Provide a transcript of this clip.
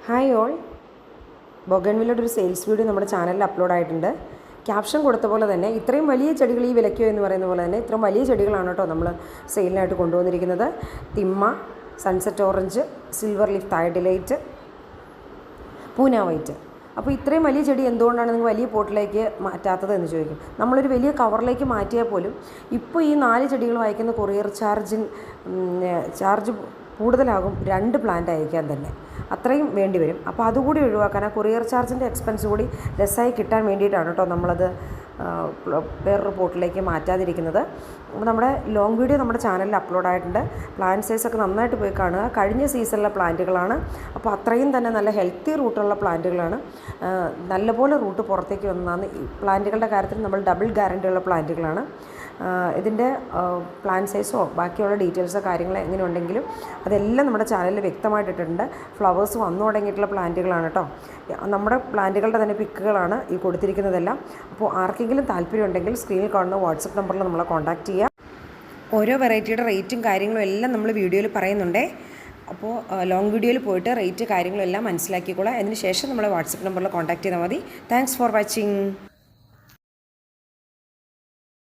Hi all, ബൊഗൺവില്ലയുടെ ഒരു sales video നമ്മുടെ ചാനലിൽ അപ്ലോഡ് ആയിട്ടുണ്ട്. ക്യാപ്ഷൻ കൊടുത്ത പോലെ തന്നെ ഇത്രയും വലിയ ചെടികൾ ഈ വിലയ്ക്കോ എന്ന് പറയുന്ന പോലെ തന്നെ ഇത്രയും വലിയ ചെടികളാണ് കേട്ടോ നമ്മൾ സെയിലിനായിട്ട് കൊണ്ടുവന്നിരിക്കുന്നത്. തിമ്മ, സൺസെറ്റ് ഓറഞ്ച്, സിൽവർ ലീഫ് തായ് ഡിലൈറ്റ്, പൂന വൈറ്റ്. അപ്പോൾ ഇത്രയും വലിയ ചെടി എന്തുകൊണ്ടാണ് നിങ്ങൾ വലിയ പോട്ടിലേക്ക് മാറ്റാത്തത് എന്ന് ചോദിക്കും. നമ്മളൊരു വലിയ കവറിലേക്ക് മാറ്റിയാൽ പോലും ഇപ്പോൾ ഈ 4 ചെടികൾ വായിക്കുന്ന കൊറിയർ ചാർജ് കൂടുതലാകും 2 പ്ലാന്റ് അയക്കാൻ തന്നെ, അത്രയും വേണ്ടി വരും. അപ്പോൾ അതുകൂടി ഒഴിവാക്കാൻ ആ കൊറിയർ ചാർജിൻ്റെ എക്സ്പെൻസ് കൂടി ലെസ്സായി കിട്ടാൻ വേണ്ടിയിട്ടാണ് കേട്ടോ നമ്മളത് വേറൊരു പോട്ടിലേക്ക് മാറ്റാതിരിക്കുന്നത്. അപ്പോൾ നമ്മുടെ ലോങ് വീഡിയോ നമ്മുടെ ചാനലിൽ അപ്ലോഡ് ആയിട്ടുണ്ട്. പ്ലാന്റ് സൈസൊക്കെ നന്നായിട്ട് പോയി കാണുക. കഴിഞ്ഞ സീസണിലെ പ്ലാന്റുകളാണ്. അപ്പോൾ അത്രയും തന്നെ നല്ല ഹെൽത്തി റൂട്ടുള്ള പ്ലാന്റുകളാണ്. നല്ലപോലെ റൂട്ട് പുറത്തേക്ക് വന്നതാണ്. ഈ പ്ലാന്റുകളുടെ കാര്യത്തിൽ നമ്മൾ ഡബിൾ ഗ്യാരണ്ടിയുള്ള പ്ലാന്റുകളാണ്. ഇതിൻ്റെ പ്ലാന്റ് സൈസോ ബാക്കിയുള്ള ഡീറ്റെയിൽസോ കാര്യങ്ങളോ എങ്ങനെ ഉണ്ടെങ്കിലും അതെല്ലാം നമ്മുടെ ചാനലിൽ വ്യക്തമായിട്ടിട്ടുണ്ട്. ഫ്ലവേഴ്സ് വന്നു തുടങ്ങിയിട്ടുള്ള പ്ലാന്റുകളാണ് കേട്ടോ. നമ്മുടെ പ്ലാന്റുകളുടെ തന്നെ പിക്കുകളാണ് ഈ കൊടുത്തിരിക്കുന്നതെല്ലാം. അപ്പോൾ ആർക്കെങ്കിലും താല്പര്യം ഉണ്ടെങ്കിൽ സ്ക്രീനിൽ കാണുന്ന വാട്സപ്പ് നമ്പറിൽ നമ്മളെ കോൺടാക്റ്റ് ചെയ്യാം. ഓരോ വെറൈറ്റിയുടെ റേറ്റും കാര്യങ്ങളും എല്ലാം നമ്മൾ വീഡിയോയിൽ പറയുന്നുണ്ട്. അപ്പോൾ ലോങ് വീഡിയോയിൽ പോയിട്ട് റേറ്റ് കാര്യങ്ങളും എല്ലാം മനസ്സിലാക്കിക്കോളാം. അതിന് ശേഷം നമ്മളെ വാട്സപ്പ് നമ്പറിൽ കോൺടാക്റ്റ് ചെയ്താൽ മതി. Thanks for watching.